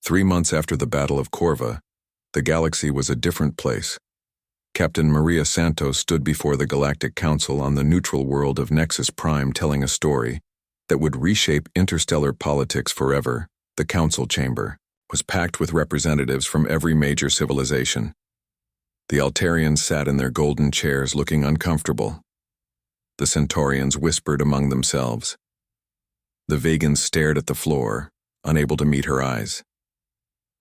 3 months after the Battle of Corva, the galaxy was a different place. Captain Maria Santos stood before the Galactic Council on the neutral world of Nexus Prime, telling a story that would reshape interstellar politics forever. The council chamber was packed with representatives from every major civilization. The Altarians sat in their golden chairs looking uncomfortable. The Centaurians whispered among themselves. The Vegans stared at the floor, unable to meet her eyes.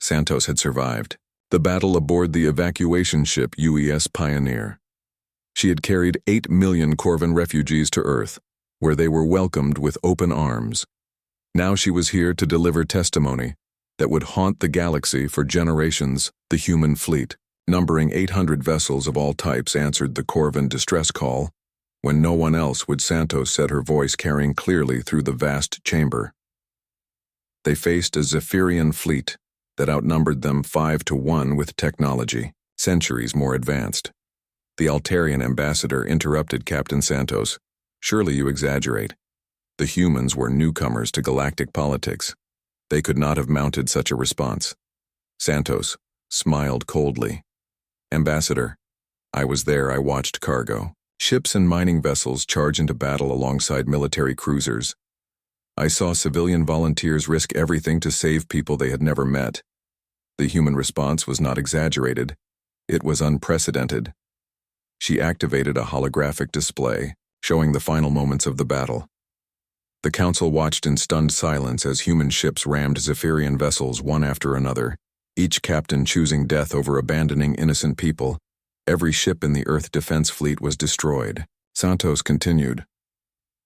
Santos had survived the battle aboard the evacuation ship UES Pioneer. She had carried 8 million Corvan refugees to Earth, where they were welcomed with open arms. Now she was here to deliver testimony that would haunt the galaxy for generations. The human fleet, numbering 800 vessels of all types, answered the Corvan distress call. When no one else would, Santos said, her voice carrying clearly through the vast chamber. They faced a Zephyrian fleet that outnumbered them 5-1 with technology, centuries more advanced. The Altarian ambassador interrupted Captain Santos. Surely you exaggerate. The humans were newcomers to galactic politics. They could not have mounted such a response. Santos smiled coldly. Ambassador, I was there. I watched cargo, ships and mining vessels charge into battle alongside military cruisers. I saw civilian volunteers risk everything to save people they had never met. The human response was not exaggerated. It was unprecedented. She activated a holographic display, showing the final moments of the battle. The council watched in stunned silence as human ships rammed Zephyrian vessels one after another, each captain choosing death over abandoning innocent people. Every ship in the Earth Defense Fleet was destroyed. Santos continued.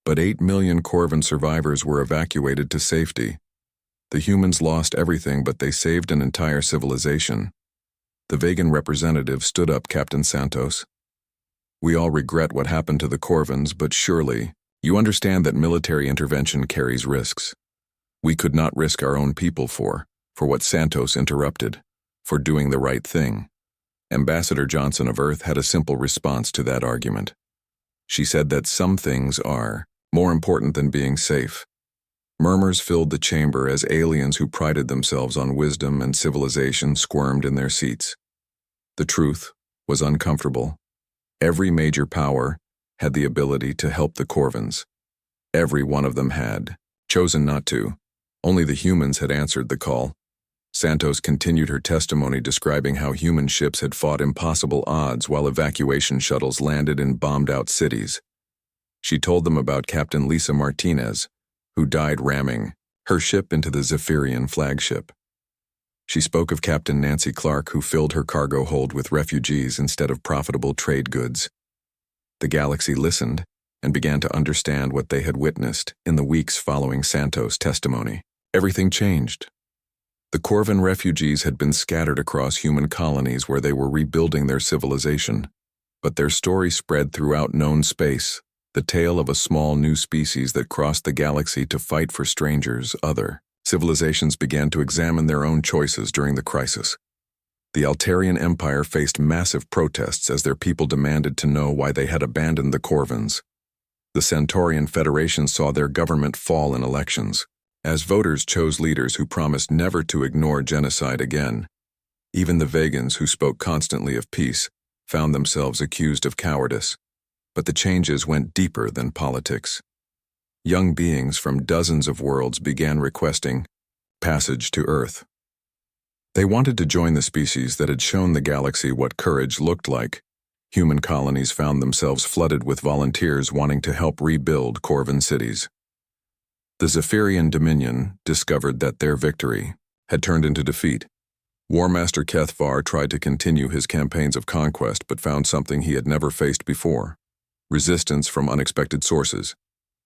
But 8 million Corvan survivors were evacuated to safety. The humans lost everything, but they saved an entire civilization. The Vegan representative stood up. Captain Santos, we all regret what happened to the Corvans, but surely you understand that military intervention carries risks. We could not risk our own people for what. Santos interrupted. For doing the right thing. Ambassador Johnson of Earth had a simple response to that argument. She said that some things are more important than being safe. Murmurs filled the chamber as aliens who prided themselves on wisdom and civilization squirmed in their seats. The truth was uncomfortable. Every major power had the ability to help the Corvans. Every one of them had chosen not to. Only the humans had answered the call. Santos continued her testimony, describing how human ships had fought impossible odds while evacuation shuttles landed in bombed-out cities. She told them about Captain Lisa Martinez, who died ramming her ship into the Zephyrian flagship. She spoke of Captain Nancy Clark, who filled her cargo hold with refugees instead of profitable trade goods. The galaxy listened and began to understand what they had witnessed in the weeks following Santos' testimony. Everything changed. The Corvan refugees had been scattered across human colonies where they were rebuilding their civilization, but their story spread throughout known space, the tale of a small new species that crossed the galaxy to fight for strangers. Other civilizations began to examine their own choices during the crisis. The Altarian Empire faced massive protests as their people demanded to know why they had abandoned the Corvans. The Centaurian Federation saw their government fall in elections, as voters chose leaders who promised never to ignore genocide again. Even the Vegans, who spoke constantly of peace, found themselves accused of cowardice. But the changes went deeper than politics. Young beings from dozens of worlds began requesting passage to Earth. They wanted to join the species that had shown the galaxy what courage looked like. Human colonies found themselves flooded with volunteers wanting to help rebuild Corvan cities. The Zephyrian Dominion discovered that their victory had turned into defeat. War Master Kethvar tried to continue his campaigns of conquest but found something he had never faced before: resistance from unexpected sources.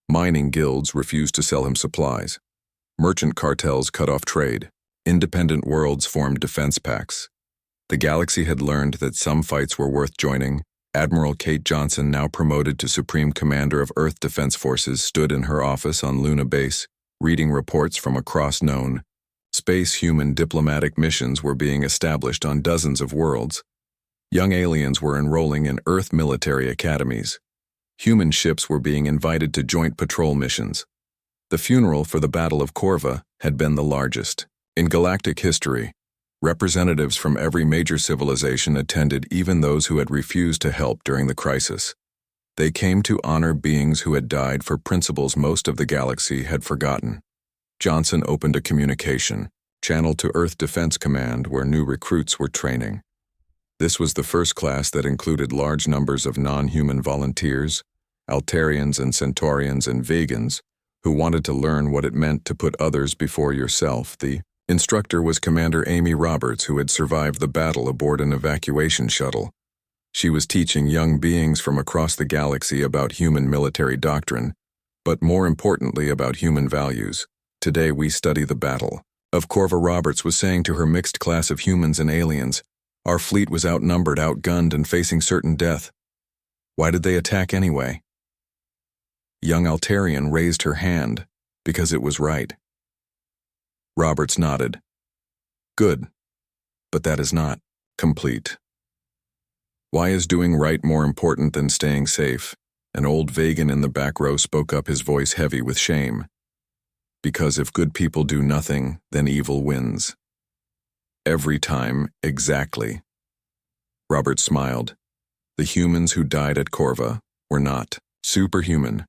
Mining guilds refused to sell him supplies. Merchant cartels cut off trade. Independent worlds formed defense pacts. The galaxy had learned that some fights were worth joining. Admiral Kate Johnson, now promoted to Supreme Commander of Earth Defense Forces, stood in her office on Luna Base, reading reports from across known space. Human diplomatic missions were being established on dozens of worlds. Young aliens were enrolling in Earth military academies. Human ships were being invited to joint patrol missions. The funeral for the Battle of Corva had been the largest. In galactic history, representatives from every major civilization attended, even those who had refused to help during the crisis. They came to honor beings who had died for principles most of the galaxy had forgotten. Johnson opened a communication channel to Earth Defense Command where new recruits were training. This was the first class that included large numbers of non-human volunteers, Altarians and Centaurians and Vegans, who wanted to learn what it meant to put others before yourself. The instructor was Commander Amy Roberts, who had survived the battle aboard an evacuation shuttle. She was teaching young beings from across the galaxy about human military doctrine, but more importantly about human values. Today we study the battle of Corva. Roberts was saying to her mixed class of humans and aliens, "Our fleet was outnumbered, outgunned, and facing certain death. Why did they attack anyway?" Young Altarian raised her hand, because it was right. Roberts nodded. "Good, but that is not complete. Why is doing right more important than staying safe?" An old Vegan in the back row spoke up, his voice heavy with shame. "Because if good people do nothing, then evil wins. Every time, exactly." Roberts smiled. The humans who died at Corva were not superhuman.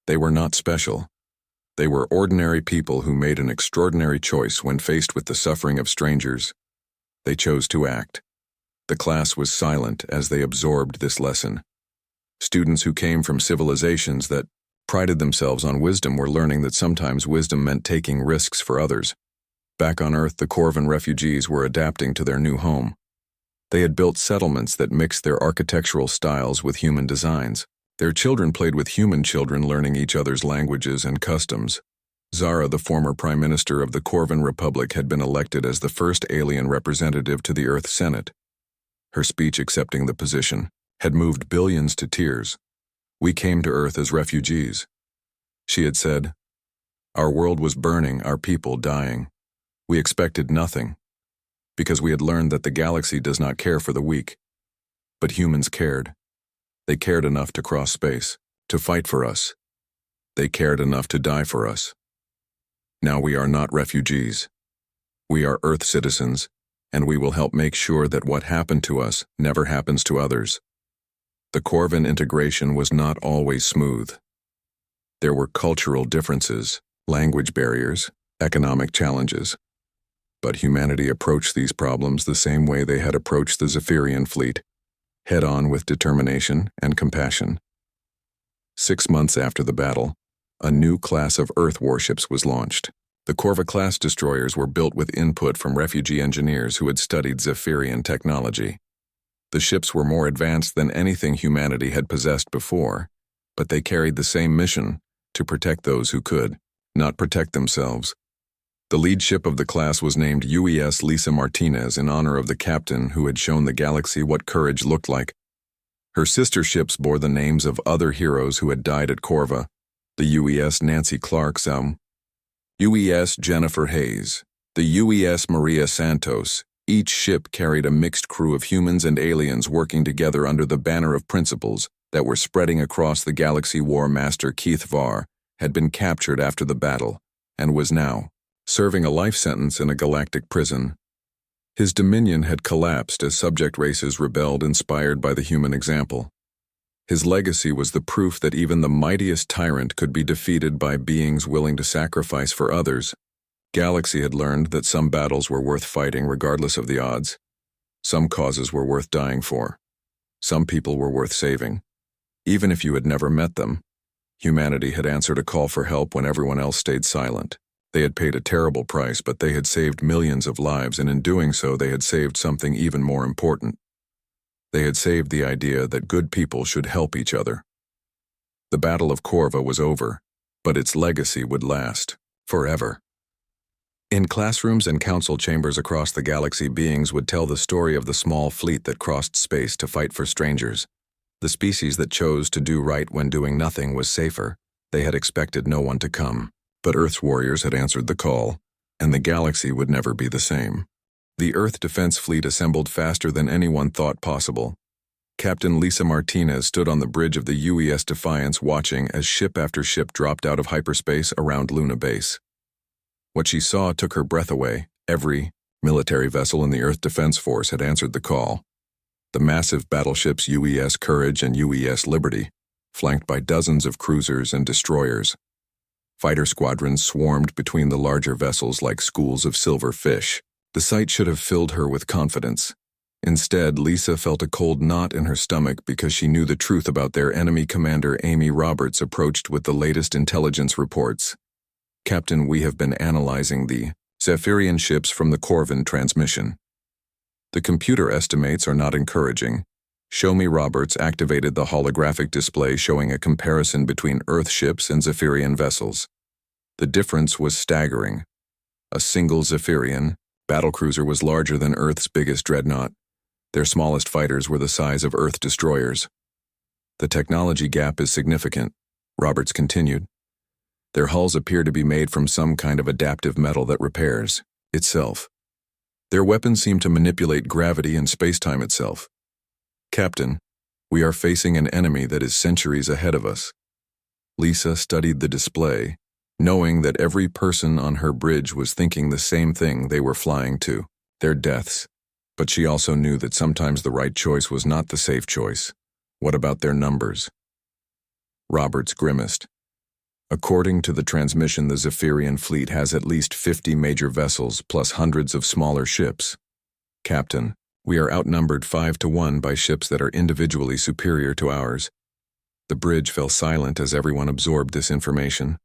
They were not special. They were ordinary people who made an extraordinary choice when faced with the suffering of strangers. They chose to act. The class was silent as they absorbed this lesson. Students who came from civilizations that prided themselves on wisdom were learning that sometimes wisdom meant taking risks for others. Back on Earth, the Corvan refugees were adapting to their new home. They had built settlements that mixed their architectural styles with human designs. Their children played with human children, learning each other's languages and customs. Zara, the former Prime Minister of the Corvan Republic, had been elected as the first alien representative to the Earth Senate. Her speech accepting the position had moved billions to tears. "We came to Earth as refugees," she had said. "Our world was burning, our people dying. We expected nothing, because we had learned that the galaxy does not care for the weak. But humans cared. They cared enough to cross space, to fight for us. They cared enough to die for us. Now we are not refugees. We are Earth citizens, and we will help make sure that what happened to us never happens to others." The Corvan integration was not always smooth. There were cultural differences, language barriers, economic challenges. But humanity approached these problems the same way they had approached the Zephyrian fleet, head-on with determination and compassion. 6 months after the battle, a new class of Earth warships was launched. The Corva-class destroyers were built with input from refugee engineers who had studied Zephyrian technology. The ships were more advanced than anything humanity had possessed before, but they carried the same mission: to protect those who could, not protect themselves. The lead ship of the class was named UES Lisa Martinez in honor of the captain who had shown the galaxy what courage looked like. Her sister ships bore the names of other heroes who had died at Corva: the UES Nancy Clark, UES Jennifer Hayes, the UES Maria Santos. Each ship carried a mixed crew of humans and aliens working together under the banner of principles that were spreading across the galaxy. War Master Keith Varr had been captured after the battle and was now serving a life sentence in a galactic prison. His dominion had collapsed as subject races rebelled, inspired by the human example. His legacy was the proof that even the mightiest tyrant could be defeated by beings willing to sacrifice for others. Galaxy had learned that some battles were worth fighting regardless of the odds. Some causes were worth dying for. Some people were worth saving. Even if you had never met them, humanity had answered a call for help when everyone else stayed silent. They had paid a terrible price, but they had saved millions of lives, and in doing so they had saved something even more important. They had saved the idea that good people should help each other. The Battle of Corva was over, but its legacy would last forever. In classrooms and council chambers across the galaxy, beings would tell the story of the small fleet that crossed space to fight for strangers. The species that chose to do right when doing nothing was safer. They had expected no one to come, but Earth's warriors had answered the call, and the galaxy would never be the same. The Earth Defense Fleet assembled faster than anyone thought possible. Captain Lisa Martinez stood on the bridge of the UES Defiance, watching as ship after ship dropped out of hyperspace around Luna Base. What she saw took her breath away. Every military vessel in the Earth Defense Force had answered the call. The massive battleships UES Courage and UES Liberty, flanked by dozens of cruisers and destroyers. Fighter squadrons swarmed between the larger vessels like schools of silver fish. The sight should have filled her with confidence. Instead, Lisa felt a cold knot in her stomach because she knew the truth about their enemy commander. Amy Roberts approached with the latest intelligence reports. "Captain, we have been analyzing the Zephyrian ships from the Corvin transmission. The computer estimates are not encouraging." Show Me Roberts activated the holographic display showing a comparison between Earth ships and Zephyrian vessels. The difference was staggering. A single Zephyrian battlecruiser was larger than Earth's biggest dreadnought. Their smallest fighters were the size of Earth destroyers. "The technology gap is significant," Roberts continued. "Their hulls appear to be made from some kind of adaptive metal that repairs itself. Their weapons seem to manipulate gravity and space-time itself. Captain, we are facing an enemy that is centuries ahead of us." Lisa studied the display, knowing that every person on her bridge was thinking the same thing they were flying to, their deaths. But she also knew that sometimes the right choice was not the safe choice. What about their numbers? Roberts grimaced. "According to the transmission, the Zephyrian fleet has at least 50 major vessels plus hundreds of smaller ships. Captain, we are outnumbered 5-1 by ships that are individually superior to ours." The bridge fell silent as everyone absorbed this information.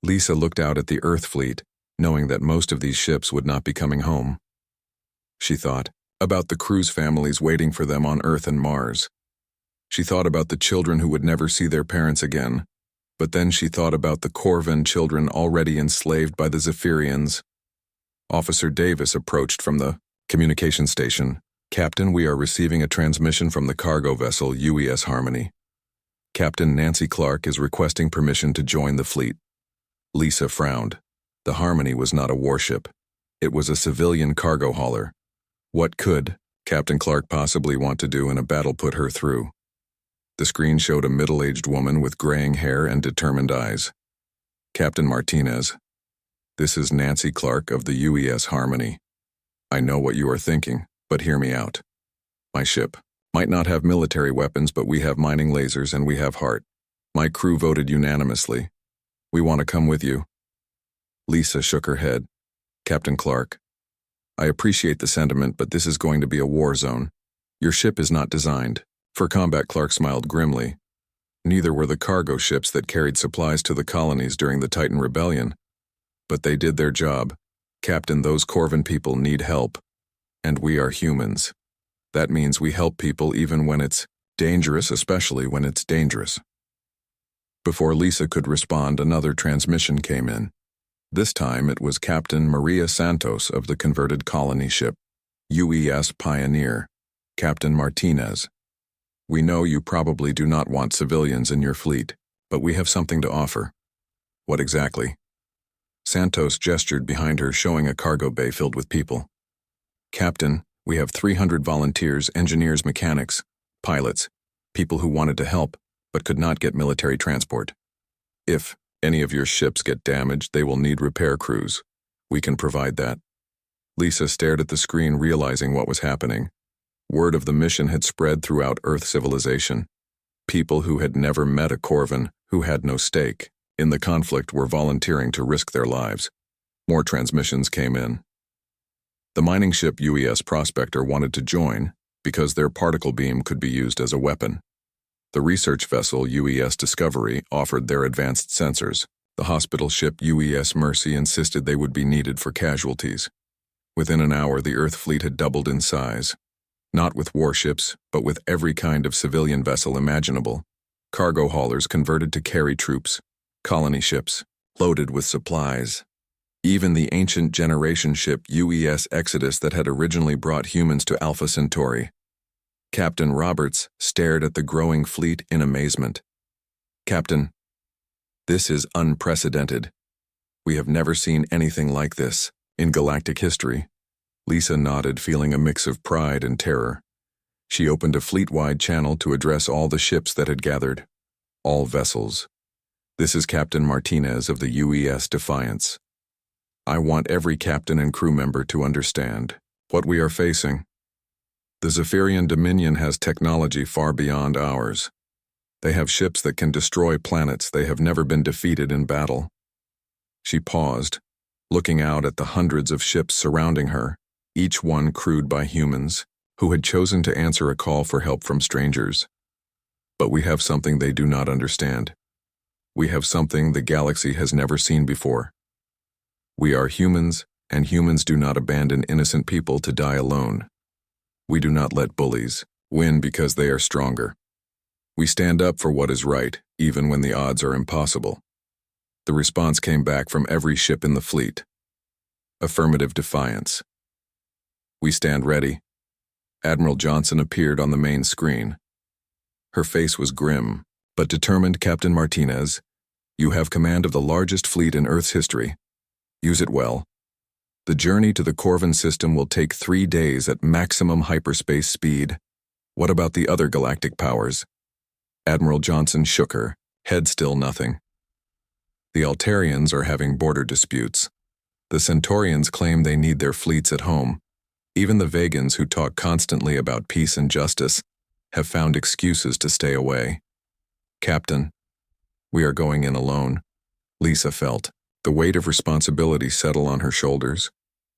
Lisa looked out at the Earth fleet, knowing that most of these ships would not be coming home. She thought about the cruise families waiting for them on Earth and Mars. She thought about the children who would never see their parents again. But then she thought about the Corvin children already enslaved by the Zephyrians. Officer Davis approached from the communication station. "Captain, we are receiving a transmission from the cargo vessel UES Harmony. Captain Nancy Clark is requesting permission to join the fleet." Lisa frowned. The Harmony was not a warship. It was a civilian cargo hauler. What could Captain Clark possibly want to do in a battle put her through? The screen showed a middle-aged woman with graying hair and determined eyes. "Captain Martinez, this is Nancy Clark of the UES Harmony. I know what you are thinking, but hear me out. My ship might not have military weapons, but we have mining lasers and we have heart. My crew voted unanimously. We want to come with you." Lisa shook her head. "Captain Clark, I appreciate the sentiment, but this is going to be a war zone. Your ship is not designed for combat." Clark smiled grimly. "Neither were the cargo ships that carried supplies to the colonies during the Titan Rebellion. But they did their job. Captain, those Corvin people need help. And we are humans. That means we help people even when it's dangerous, especially when it's dangerous." Before Lisa could respond, another transmission came in. This time it was Captain Maria Santos of the converted colony ship UES Pioneer. "Captain Martinez, we know you probably do not want civilians in your fleet, but we have something to offer." "What exactly?" Santos gestured behind her, showing a cargo bay filled with people. "Captain, we have 300 volunteers, engineers, mechanics, pilots, people who wanted to help, but could not get military transport. If any of your ships get damaged, they will need repair crews. We can provide that." Lisa stared at the screen, realizing what was happening. Word of the mission had spread throughout Earth civilization. People who had never met a Corvin, who had no stake in the conflict, were volunteering to risk their lives. More transmissions came in. The mining ship UES Prospector wanted to join because their particle beam could be used as a weapon. The research vessel UES Discovery offered their advanced sensors. The hospital ship UES Mercy insisted they would be needed for casualties. Within an hour, the Earth fleet had doubled in size. Not with warships, but with every kind of civilian vessel imaginable. Cargo haulers converted to carry troops. Colony ships, loaded with supplies. Even the ancient generation ship UES Exodus that had originally brought humans to Alpha Centauri. Captain Roberts stared at the growing fleet in amazement. "Captain, this is unprecedented. We have never seen anything like this in galactic history." Lisa nodded, feeling a mix of pride and terror. She opened a fleet-wide channel to address all the ships that had gathered. "All vessels. This is Captain Martinez of the UES Defiance. I want every captain and crew member to understand what we are facing. The Zephyrian Dominion has technology far beyond ours. They have ships that can destroy planets. They have never been defeated in battle. She paused, looking out at the hundreds of ships surrounding her, each one crewed by humans who had chosen to answer a call for help from strangers. But we have something they do not understand. We have something the galaxy has never seen before. We are humans, and humans do not abandon innocent people to die alone. We do not let bullies win because they are stronger. We stand up for what is right, even when the odds are impossible. The response came back from every ship in the fleet. Affirmative defiance. We stand ready. Admiral Johnson appeared on the main screen. Her face was grim, but determined. Captain Martinez, you have command of the largest fleet in Earth's history. Use it well. The journey to the Corvan system will take 3 days at maximum hyperspace speed. What about the other galactic powers? Admiral Johnson shook her, head still nothing. The Altarians are having border disputes. The Centaurians claim they need their fleets at home. Even the Vegans, who talk constantly about peace and justice, have found excuses to stay away. Captain, we are going in alone. Lisa felt the weight of responsibility settle on her shoulders.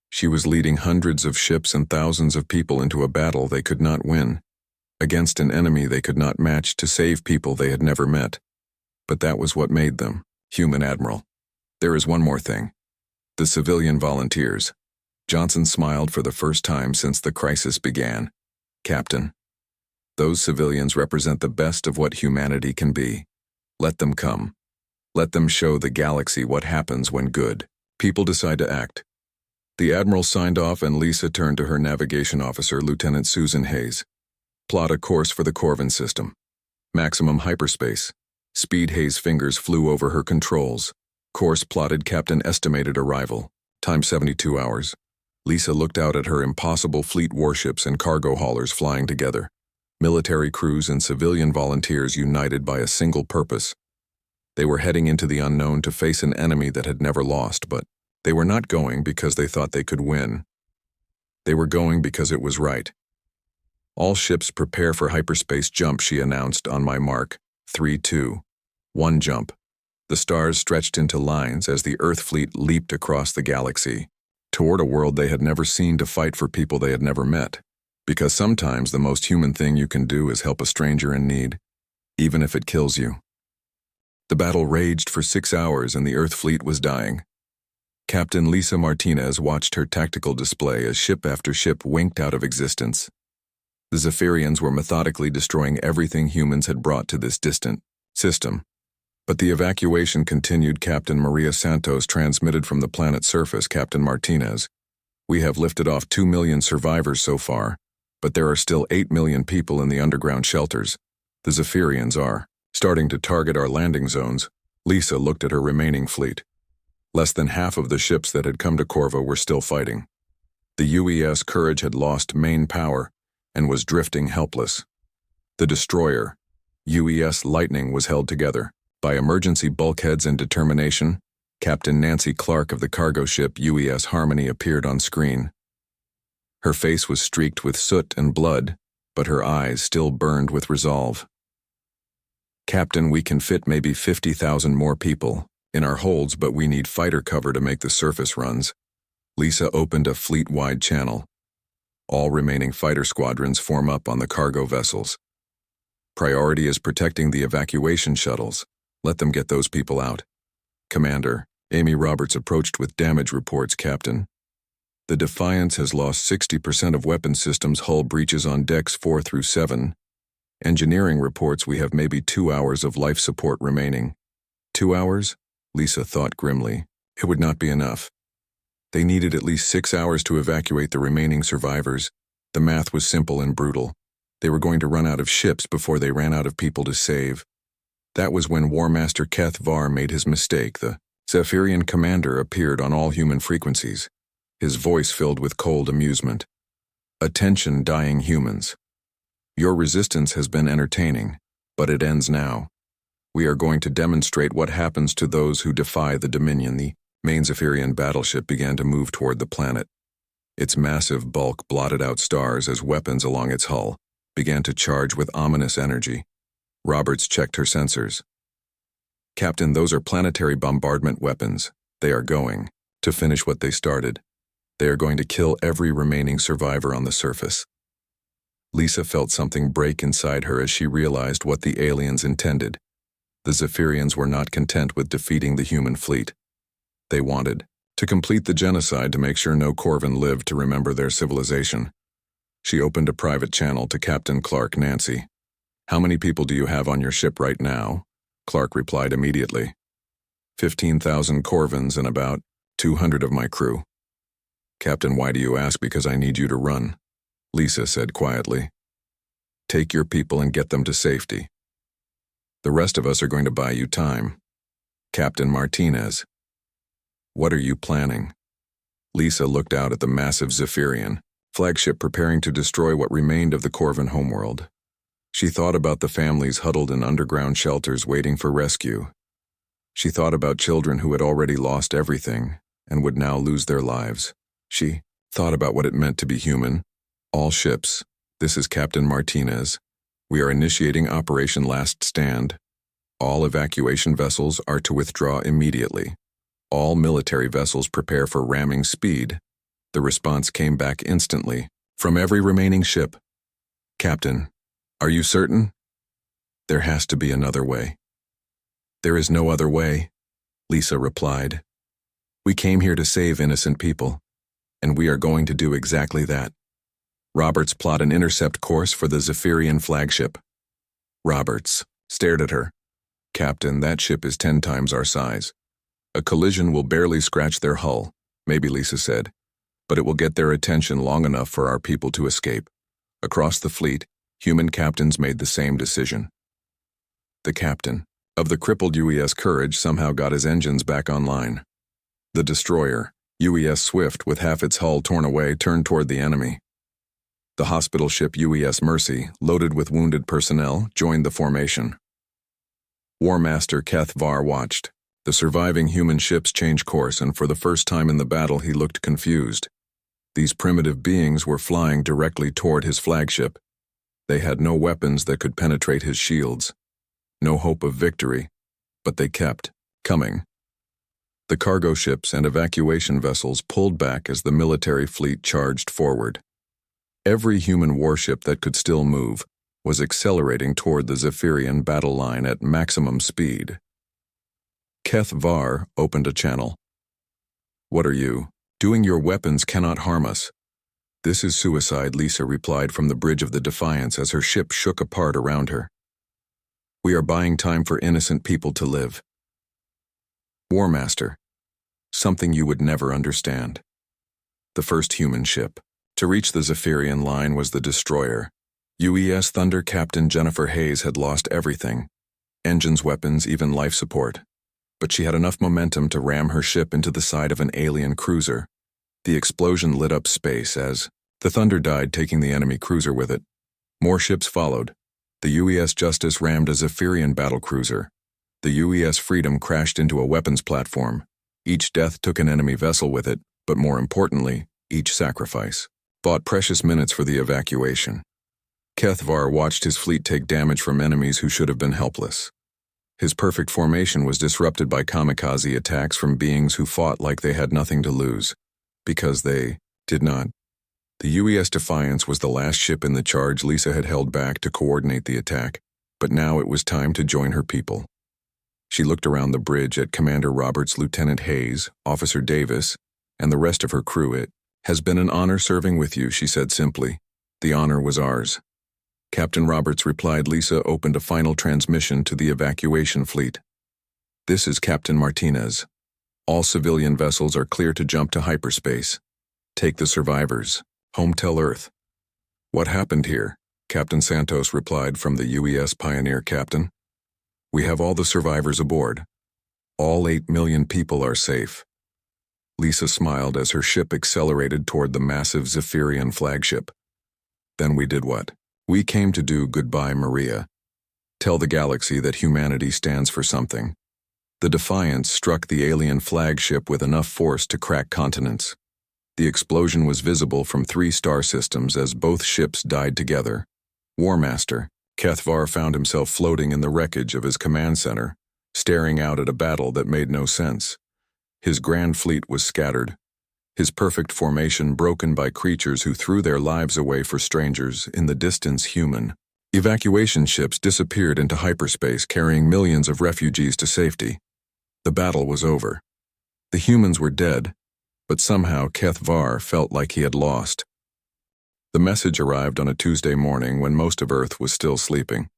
She was leading hundreds of ships and thousands of people into a battle they could not win, against an enemy they could not match, to save people they had never met. But that was what made them human, Admiral. There is one more thing. The civilian volunteers. Johnson smiled for the first time since the crisis began. Captain, those civilians represent the best of what humanity can be. Let them come. Let them show the galaxy what happens when good people decide to act. The Admiral signed off, and Lisa turned to her navigation officer, Lieutenant Susan Hayes. Plot a course for the Corvan system. Maximum hyperspace. Speed. Hayes' fingers flew over her controls. Course plotted. Captain, estimated arrival. Time 72 hours. Lisa looked out at her impossible fleet warships and cargo haulers flying together. Military crews and civilian volunteers united by a single purpose. They were heading into the unknown to face an enemy that had never lost, but they were not going because they thought they could win. They were going because it was right. All ships prepare for hyperspace jump, she announced. On my mark. 3, 2, 1, jump. The stars stretched into lines as the Earth fleet leaped across the galaxy, toward a world they had never seen, to fight for people they had never met. Because sometimes the most human thing you can do is help a stranger in need, even if it kills you. The battle raged for 6 hours and the Earth fleet was dying. Captain Lisa Martinez watched her tactical display as ship after ship winked out of existence. The Zephyrians were methodically destroying everything humans had brought to this distant system. But the evacuation continued. Captain Maria Santos transmitted from the planet's surface. Captain Martinez, we have lifted off 2 million survivors so far, but there are still 8 million people in the underground shelters. The Zephyrians are starting to target our landing zones. Lisa looked at her remaining fleet. Less than half of the ships that had come to Corva were still fighting. The UES Courage had lost main power and was drifting helpless. The destroyer, UES Lightning, was held together by emergency bulkheads and determination. Captain Nancy Clark of the cargo ship UES Harmony appeared on screen. Her face was streaked with soot and blood, but her eyes still burned with resolve. Captain, we can fit maybe 50,000 more people in our holds, but we need fighter cover to make the surface runs. Lisa opened a fleet-wide channel. All remaining fighter squadrons form up on the cargo vessels. Priority is protecting the evacuation shuttles. Let them get those people out. Commander, Amy Roberts approached with damage reports. Captain, the Defiance has lost 60% of weapon systems, hull breaches on decks 4 through 7. Engineering reports we have maybe 2 hours of life support remaining. 2 hours? Lisa thought grimly. It would not be enough. They needed at least 6 hours to evacuate the remaining survivors. The math was simple and brutal. They were going to run out of ships before they ran out of people to save. That was when War Master Keth Var made his mistake. The Zephyrian commander appeared on all human frequencies, his voice filled with cold amusement. Attention, dying humans. Your resistance has been entertaining, but it ends now. We are going to demonstrate what happens to those who defy the Dominion. The main Zephyrian battleship began to move toward the planet. Its massive bulk blotted out stars as weapons along its hull began to charge with ominous energy. Roberts checked her sensors. "Captain, those are planetary bombardment weapons. They are going to finish what they started. They are going to kill every remaining survivor on the surface." Lisa felt something break inside her as she realized what the aliens intended. The Zephyrians were not content with defeating the human fleet. They wanted to complete the genocide to make sure no Corvan lived to remember their civilization. She opened a private channel to Captain Clark Nancy. "How many people do you have on your ship right now?" Clark replied immediately. 15,000 Corvans and about 200 of my crew." "Captain, why do you ask? Because I need you to run," Lisa said quietly. "Take your people and get them to safety. The rest of us are going to buy you time." "Captain Martinez." "What are you planning?" Lisa looked out at the massive Zephyrian flagship preparing to destroy what remained of the Corvan homeworld. She thought about the families huddled in underground shelters waiting for rescue. She thought about children who had already lost everything and would now lose their lives. She thought about what it meant to be human. "All ships, this is Captain Martinez. We are initiating Operation Last Stand. All evacuation vessels are to withdraw immediately. All military vessels prepare for ramming speed." The response came back instantly from every remaining ship. "Captain, are you certain?" "There has to be another way." "There is no other way," Lisa replied. "We came here to save innocent people, and we are going to do exactly that." Roberts, plot an intercept course for the Zephyrian flagship. Roberts stared at her. "Captain, that ship is 10 times our size. A collision will barely scratch their hull," maybe Lisa said, "but it will get their attention long enough for our people to escape." Across the fleet, human captains made the same decision. The captain of the crippled UES Courage somehow got his engines back online. The destroyer, UES Swift, with half its hull torn away, turned toward the enemy. The hospital ship UES Mercy, loaded with wounded personnel, joined the formation. War Master Keth Var watched the surviving human ships change course, and for the first time in the battle he looked confused. These primitive beings were flying directly toward his flagship. They had no weapons that could penetrate his shields. No hope of victory, but they kept coming. The cargo ships and evacuation vessels pulled back as the military fleet charged forward. Every human warship that could still move was accelerating toward the Zephyrian battle line at maximum speed. Keth Var opened a channel. "What are you doing? Your weapons cannot harm us." "This is suicide," Lisa replied from the bridge of the Defiance as her ship shook apart around her. "We are buying time for innocent people to live." "War Master, something you would never understand. The first human ship to reach the Zephyrian line was the destroyer. UES Thunder Captain Jennifer Hayes had lost everything: engines, weapons, even life support. But she had enough momentum to ram her ship into the side of an alien cruiser. The explosion lit up space as the Thunder died, taking the enemy cruiser with it. More ships followed. The UES Justice rammed a Zephyrian battlecruiser. The UES Freedom crashed into a weapons platform. Each death took an enemy vessel with it, but more importantly, each sacrifice bought precious minutes for the evacuation. Keth Var watched his fleet take damage from enemies who should have been helpless. His perfect formation was disrupted by kamikaze attacks from beings who fought like they had nothing to lose, because they did not. The UES Defiance was the last ship in the charge Lisa had held back to coordinate the attack, but now it was time to join her people. She looked around the bridge at Commander Roberts, Lieutenant Hayes, Officer Davis, and the rest of her crew. "It has been an honor serving with you," she said simply. "The honor was ours." Captain Roberts replied. Lisa opened a final transmission to the evacuation fleet. "This is Captain Martinez. All civilian vessels are clear to jump to hyperspace. Take the survivors home, tell Earth." "What happened here?" Captain Santos replied from the UES Pioneer. "Captain, we have all the survivors aboard. All 8 million people are safe." Lisa smiled as her ship accelerated toward the massive Zephyrian flagship. "Then we did what we came to do. Goodbye, Maria. Tell the galaxy that humanity stands for something. The Defiance struck the alien flagship with enough force to crack continents. The explosion was visible from 3 star systems as both ships died together. War Master Kethvar found himself floating in the wreckage of his command center, staring out at a battle that made no sense. His grand fleet was scattered, his perfect formation broken by creatures who threw their lives away for strangers, in the distance human. Evacuation ships disappeared into hyperspace carrying millions of refugees to safety. The battle was over. The humans were dead, but somehow Kethvar felt like he had lost. The message arrived on a Tuesday morning when most of Earth was still sleeping.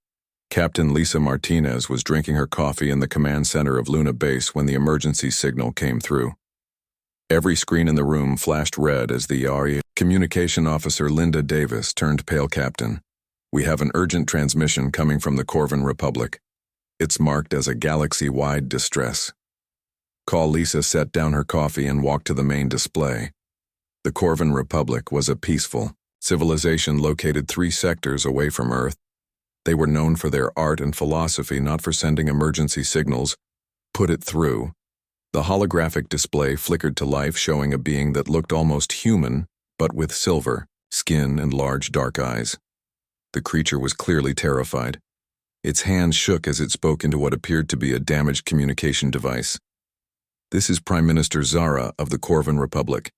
Captain Lisa Martinez was drinking her coffee in the command center of Luna Base when the emergency signal came through. Every screen in the room flashed red as the ARIA communication officer Linda Davis turned pale. Captain, we have an urgent transmission coming from the Corvan Republic. It's marked as a galaxy-wide distress. Lisa set down her coffee and walked to the main display. The Corvan Republic was a peaceful civilization located 3 sectors away from Earth. They were known for their art and philosophy, not for sending emergency signals. Put it through. The holographic display flickered to life, showing a being that looked almost human, but with silver skin and large dark eyes. The creature was clearly terrified. Its hands shook as it spoke into what appeared to be a damaged communication device. This is Prime Minister Zara of the Corvan Republic.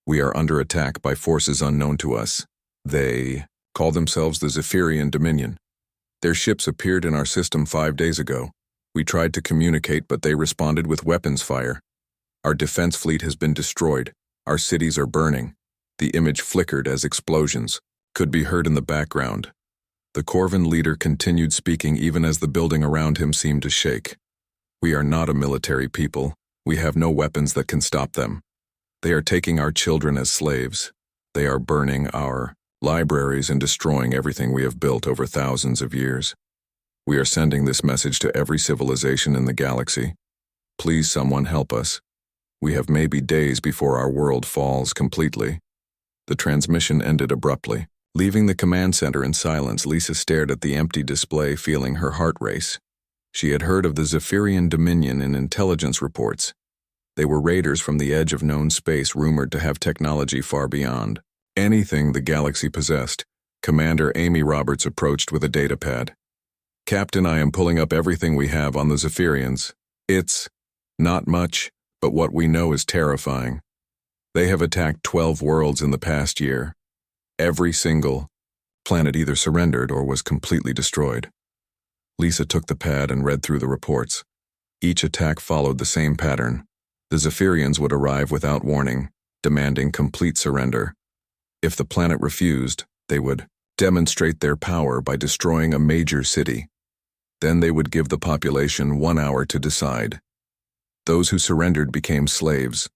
We are under attack by forces unknown to us. They call themselves the Zephyrian Dominion. Their ships appeared in our system 5 days ago. We tried to communicate, but they responded with weapons fire. Our defense fleet has been destroyed. Our cities are burning. The image flickered as explosions could be heard in the background. The Corvan leader continued speaking even as the building around him seemed to shake. We are not a military people. We have no weapons that can stop them. They are taking our children as slaves. They are burning our libraries and destroying everything we have built over thousands of years. We are sending this message to every civilization in the galaxy. Please, someone help us. We have maybe days before our world falls completely. The transmission ended abruptly. Leaving the command center in silence, Lisa stared at the empty display, feeling her heart race. She had heard of the Zephyrian Dominion in intelligence reports. They were raiders from the edge of known space, rumored to have technology far beyond anything the galaxy possessed. Commander Amy Roberts approached with a datapad. Captain, I am pulling up everything we have on the Zephyrians. It's not much, but what we know is terrifying. They have attacked 12 worlds in the past year. Every single planet either surrendered or was completely destroyed. Lisa took the pad and read through the reports. Each attack followed the same pattern. The Zephyrians would arrive without warning, demanding complete surrender. If the planet refused, they would demonstrate their power by destroying a major city. Then they would give the population 1 hour to decide. Those who surrendered became slaves.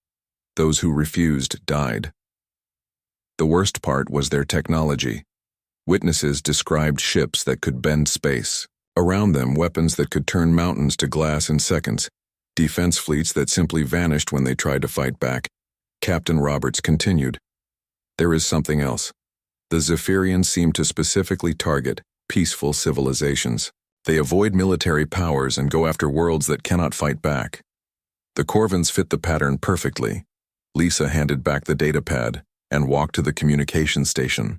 Those who refused died. The worst part was their technology. Witnesses described ships that could bend space. Around them, weapons that could turn mountains to glass in seconds. Defense fleets that simply vanished when they tried to fight back. Captain Roberts continued. There is something else. The Zephyrians seem to specifically target peaceful civilizations. They avoid military powers and go after worlds that cannot fight back. The Corvans fit the pattern perfectly. Lisa handed back the datapad and walked to the communication station.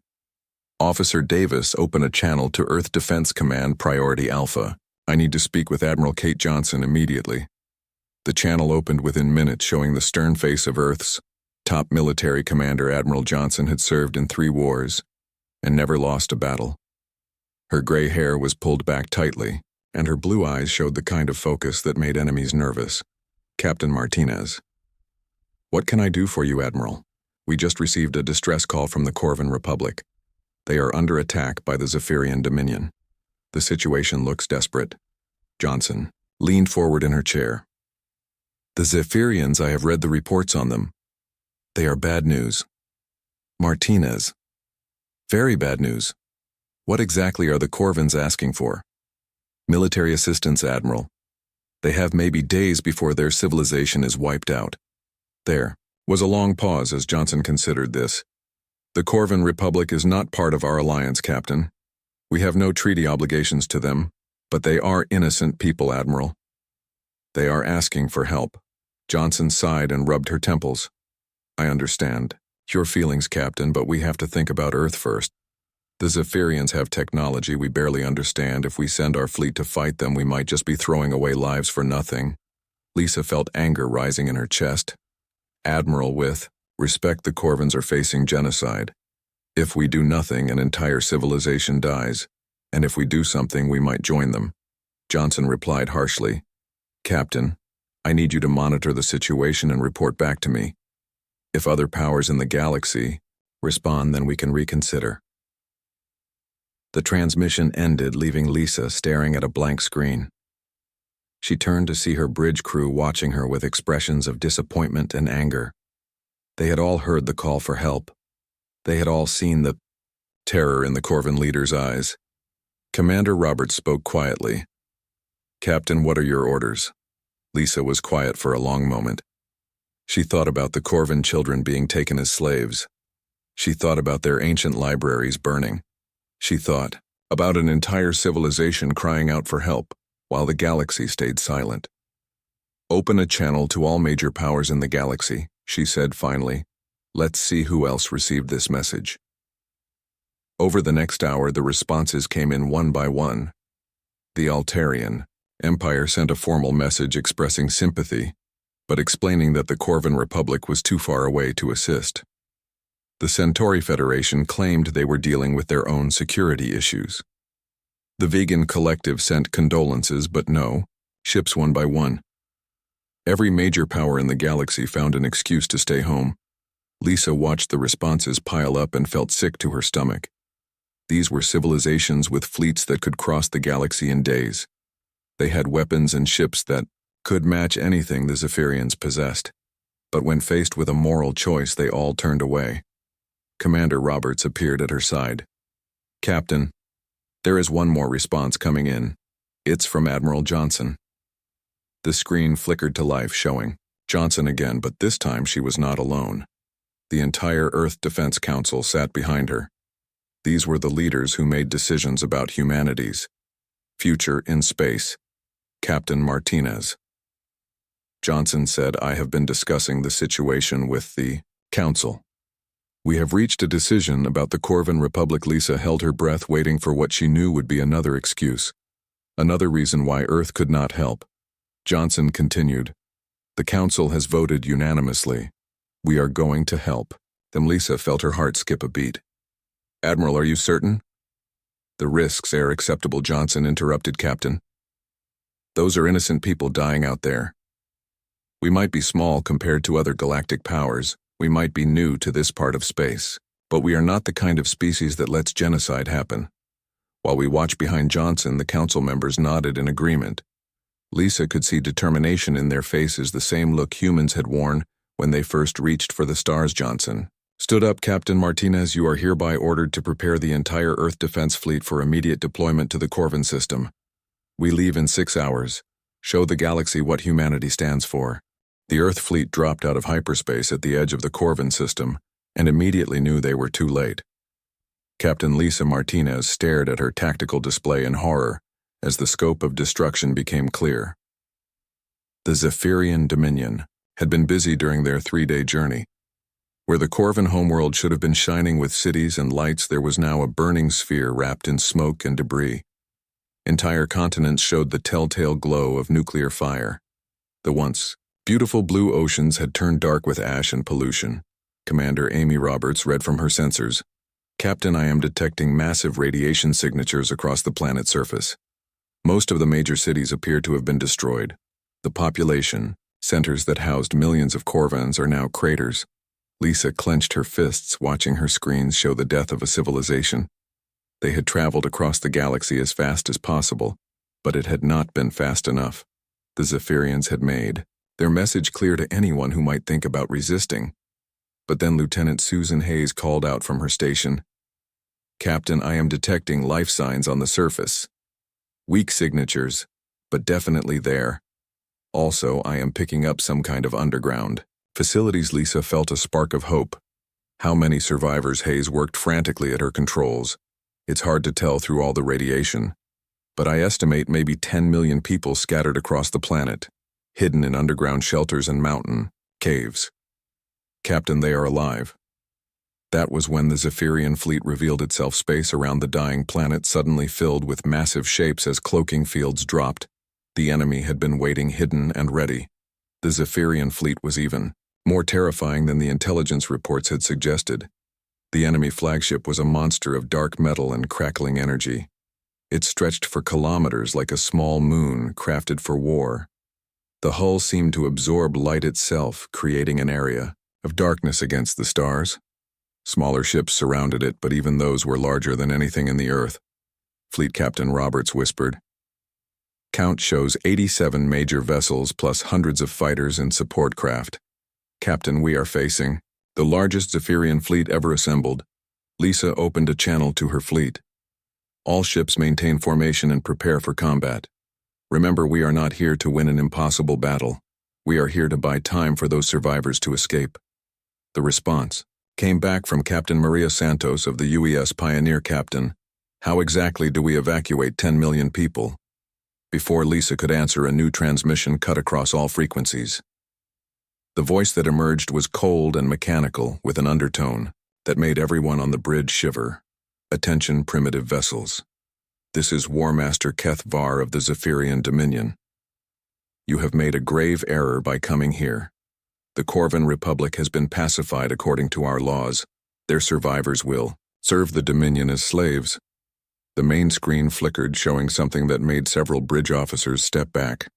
Officer Davis, open a channel to Earth Defense Command Priority Alpha. I need to speak with Admiral Kate Johnson immediately. The channel opened within minutes, showing the stern face of Earth's top military commander. Admiral Johnson had served in 3 wars and never lost a battle. Her gray hair was pulled back tightly, and her blue eyes showed the kind of focus that made enemies nervous. Captain Martinez. What can I do for you, Admiral? We just received a distress call from the Corvan Republic. They are under attack by the Zephyrian Dominion. The situation looks desperate. Johnson leaned forward in her chair. The Zephyrians, I have read the reports on them. They are bad news. Martinez. Very bad news. What exactly are the Corvans asking for? Military assistance, Admiral. They have maybe days before their civilization is wiped out. There was a long pause as Johnson considered this. The Corvan Republic is not part of our alliance, Captain. We have no treaty obligations to them, but they are innocent people, Admiral. They are asking for help. Johnson sighed and rubbed her temples. I understand. Your feelings, Captain, but we have to think about Earth first. The Zephyrians have technology we barely understand. If we send our fleet to fight them, we might just be throwing away lives for nothing. Lisa felt anger rising in her chest. Admiral with, respect, the Corvins are facing genocide. If we do nothing, an entire civilization dies. And if we do something, we might join them. Johnson replied harshly. Captain, I need you to monitor the situation and report back to me. If other powers in the galaxy respond, then we can reconsider. The transmission ended, leaving Lisa staring at a blank screen. She turned to see her bridge crew watching her with expressions of disappointment and anger. They had all heard the call for help. They had all seen the terror in the Corvin leader's eyes. Commander Roberts spoke quietly. Captain, what are your orders? Lisa was quiet for a long moment. She thought about the Corvin children being taken as slaves. She thought about their ancient libraries burning. She thought about an entire civilization crying out for help, while the galaxy stayed silent. Open a channel to all major powers in the galaxy, she said finally. Let's see who else received this message. Over the next hour, the responses came in one by one. The Altarian Empire sent a formal message expressing sympathy, but explaining that the Corvin Republic was too far away to assist. The Centauri Federation claimed they were dealing with their own security issues. The Vegan Collective sent condolences, but no ships one by one. Every major power in the galaxy found an excuse to stay home. Lisa watched the responses pile up and felt sick to her stomach. These were civilizations with fleets that could cross the galaxy in days. They had weapons and ships that could match anything the Zephyrians possessed. But when faced with a moral choice, they all turned away. Commander Roberts appeared at her side. Captain, there is one more response coming in. It's from Admiral Johnson. The screen flickered to life, showing Johnson again, but this time she was not alone. The entire Earth Defense Council sat behind her. These were the leaders who made decisions about humanity's future in space. Captain Martinez. Johnson said, I have been discussing the situation with the Council. We have reached a decision about the Corvin Republic. Lisa held her breath, waiting for what she knew would be another excuse. Another reason why Earth could not help. Johnson continued, the Council has voted unanimously. We are going to help. Then Lisa felt her heart skip a beat. Admiral, are you certain? The risks are acceptable, Johnson interrupted. Captain, those are innocent people dying out there. We might be small compared to other galactic powers. We might be new to this part of space. But we are not the kind of species that lets genocide happen. While we watched behind Johnson, the council members nodded in agreement. Lisa could see determination in their faces, the same look humans had worn when they first reached for the stars. Johnson stood up. Captain Martinez, you are hereby ordered to prepare the entire Earth Defense Fleet for immediate deployment to the Corvin system. We leave in 6 hours. Show the galaxy what humanity stands for. The Earth fleet dropped out of hyperspace at the edge of the Corvin system and immediately knew they were too late. Captain Lisa Martinez stared at her tactical display in horror as the scope of destruction became clear. The Zephyrian Dominion had been busy during their 3-day journey. Where the Corvin homeworld should have been shining with cities and lights, there was now a burning sphere wrapped in smoke and debris. Entire continents showed the telltale glow of nuclear fire. The once beautiful blue oceans had turned dark with ash and pollution. Commander Amy Roberts read from her sensors. Captain, I am detecting massive radiation signatures across the planet's surface. Most of the major cities appear to have been destroyed. The population centers that housed millions of Corvins are now craters. Lisa clenched her fists, watching her screens show the death of a civilization. They had traveled across the galaxy as fast as possible, but it had not been fast enough. The Zephyrians had made their message clear to anyone who might think about resisting. But then Lieutenant Susan Hayes called out from her station. Captain, I am detecting life signs on the surface. Weak signatures, but definitely there. Also, I am picking up some kind of underground facilities. Lisa felt a spark of hope. How many survivors? Hayes worked frantically at her controls. It's hard to tell through all the radiation, but I estimate maybe 10 million people scattered across the planet. hidden in underground shelters and mountain caves. Captain, they are alive. That was when the Zephyrian fleet revealed itself. Space around the dying planet suddenly filled with massive shapes as cloaking fields dropped. The enemy had been waiting hidden and ready. The Zephyrian fleet was even more terrifying than the intelligence reports had suggested. The enemy flagship was a monster of dark metal and crackling energy. It stretched for kilometers like a small moon crafted for war. The hull seemed to absorb light itself, creating an area of darkness against the stars. Smaller ships surrounded it, but even those were larger than anything in the Earth. Fleet Captain Roberts whispered. Count shows 87 major vessels plus hundreds of fighters and support craft. Captain, we are facing the largest Zephyrian fleet ever assembled. Lisa opened a channel to her fleet. All ships maintain formation and prepare for combat. Remember, we are not here to win an impossible battle. We are here to buy time for those survivors to escape. The response came back from Captain Maria Santos of the UES Pioneer. Captain, how exactly do we evacuate 10 million people? Before Lisa could answer, a new transmission cut across all frequencies. The voice that emerged was cold and mechanical, with an undertone that made everyone on the bridge shiver. Attention, primitive vessels. This is War Master Keth Var of the Zephyrian Dominion. You have made a grave error by coming here. The Corvan Republic has been pacified according to our laws. Their survivors will serve the Dominion as slaves. The main screen flickered, showing something that made several bridge officers step back.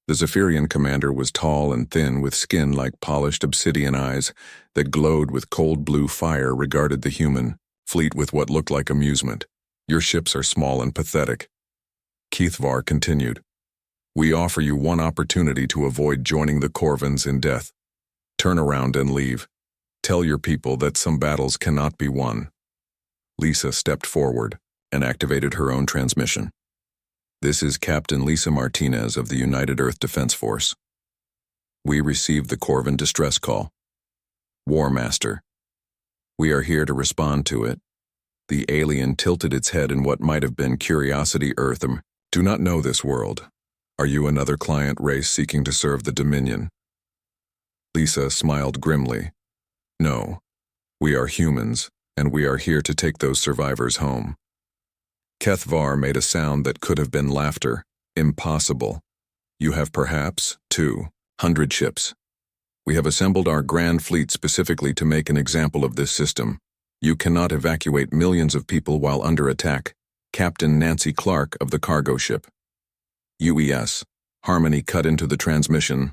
The Zephyrian commander was tall and thin, with skin like polished obsidian eyes that glowed with cold blue fire. Regarded the human fleet with what looked like amusement. Your ships are small and pathetic. Keith Var continued. We offer you one opportunity to avoid joining the Corvans in death. Turn around and leave. Tell your people that some battles cannot be won. Lisa stepped forward and activated her own transmission. This is Captain Lisa Martinez of the United Earth Defense Force. We received the Corvan distress call. War Master. We are here to respond to it. The alien tilted its head in what might have been curiosity. Earth, do not know this world. Are you another client race seeking to serve the Dominion? Lisa smiled grimly. No, we are humans, and we are here to take those survivors home. Keth Var made a sound that could have been laughter. Impossible. You have perhaps 200 ships. We have assembled our grand fleet specifically to make an example of this system. You cannot evacuate millions of people while under attack. Captain Nancy Clark of the cargo ship. UES. Harmony cut into the transmission.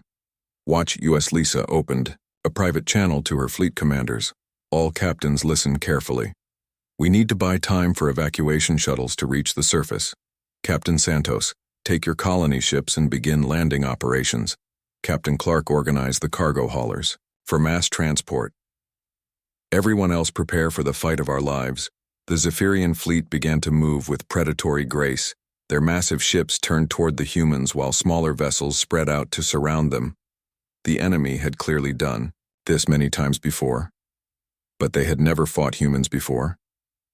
Watch US. Lisa opened a private channel to her fleet commanders. All captains listen carefully. We need to buy time for evacuation shuttles to reach the surface. Captain Santos, take your colony ships and begin landing operations. Captain Clark, organize the cargo haulers for mass transport. Everyone else prepare for the fight of our lives. The Zephyrian fleet began to move with predatory grace. Their massive ships turned toward the humans while smaller vessels spread out to surround them. The enemy had clearly done this many times before, but they had never fought humans before.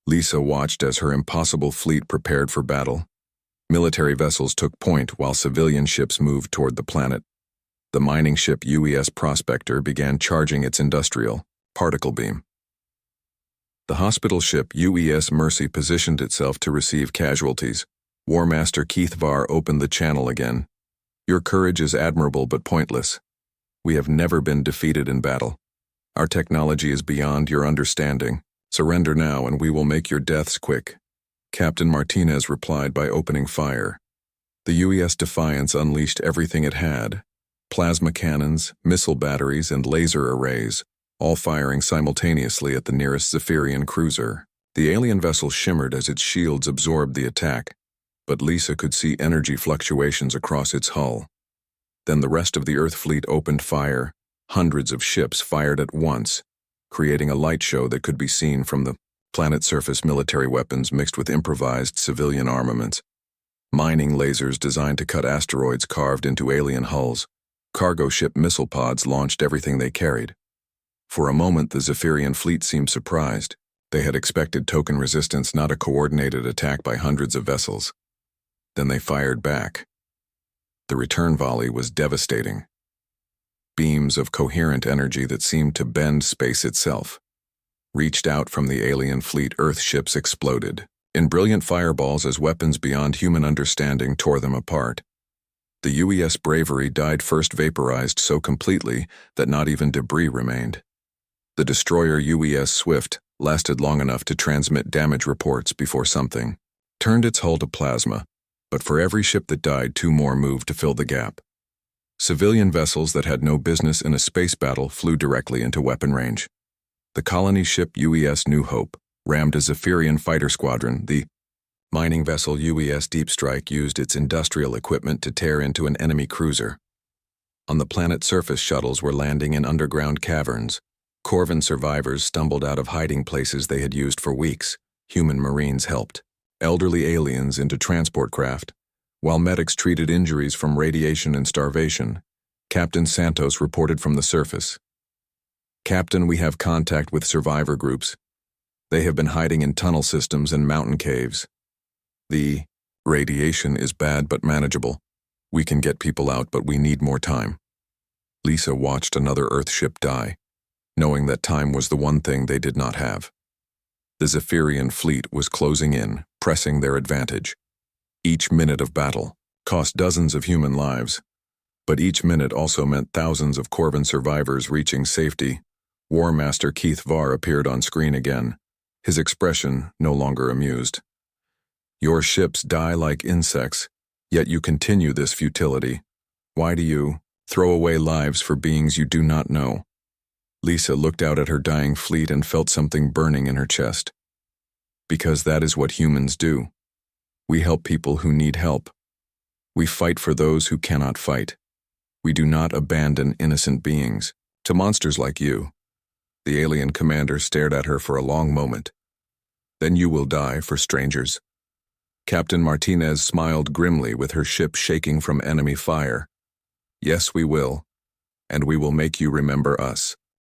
Lisa watched as her impossible fleet prepared for battle. Military vessels took point while civilian ships moved toward the planet. The mining ship UES Prospector began charging its industrial particle beam. The hospital ship UES Mercy positioned itself to receive casualties. War Master Keith Var opened the channel again. Your courage is admirable but pointless. We have never been defeated in battle. Our technology is beyond your understanding. Surrender now and we will make your deaths quick. Captain Martinez replied by opening fire. The UES Defiance unleashed everything it had. Plasma cannons, missile batteries, and laser arrays, all firing simultaneously at the nearest Zephyrian cruiser. The alien vessel shimmered as its shields absorbed the attack, but Lisa could see energy fluctuations across its hull. Then the rest of the Earth fleet opened fire. Hundreds of ships fired at once, creating a light show that could be seen from the planet's surface. Military weapons mixed with improvised civilian armaments. Mining lasers designed to cut asteroids carved into alien hulls. Cargo ship missile pods launched everything they carried. For a moment, the Zephyrian fleet seemed surprised. They had expected token resistance, not a coordinated attack by hundreds of vessels. Then they fired back. The return volley was devastating. Beams of coherent energy that seemed to bend space itself reached out from the alien fleet. Earth ships exploded in brilliant fireballs as weapons beyond human understanding tore them apart. The UES Bravery died first, vaporized so completely that not even debris remained. The destroyer UES Swift lasted long enough to transmit damage reports before something turned its hull to plasma, but for every ship that died, 2 more moved to fill the gap. Civilian vessels that had no business in a space battle flew directly into weapon range. The colony ship UES New Hope rammed a Zephyrian fighter squadron. The mining vessel UES Deep Strike used its industrial equipment to tear into an enemy cruiser. On the planet's surface, shuttles were landing in underground caverns. Corvan survivors stumbled out of hiding places they had used for weeks. Human Marines helped elderly aliens into transport craft, while medics treated injuries from radiation and starvation. Captain Santos reported from the surface. "Captain, we have contact with survivor groups. They have been hiding in tunnel systems and mountain caves. The radiation is bad but manageable. We can get people out, but we need more time." Lisa watched another Earth ship die, knowing that time was the one thing they did not have. The Zephyrian fleet was closing in, pressing their advantage. Each minute of battle cost dozens of human lives, but each minute also meant thousands of Corvan survivors reaching safety. War Master Keith Varr appeared on screen again, his expression no longer amused. "Your ships die like insects, yet you continue this futility. Why do you throw away lives for beings you do not know?" Lisa looked out at her dying fleet and felt something burning in her chest. Because that is what humans do. We help people who need help. We fight for those who cannot fight. We do not abandon innocent beings to monsters like you. The alien commander stared at her for a long moment. "Then you will die for strangers." Captain Martinez smiled grimly with her ship shaking from enemy fire. "Yes, we will, and we will make you remember us."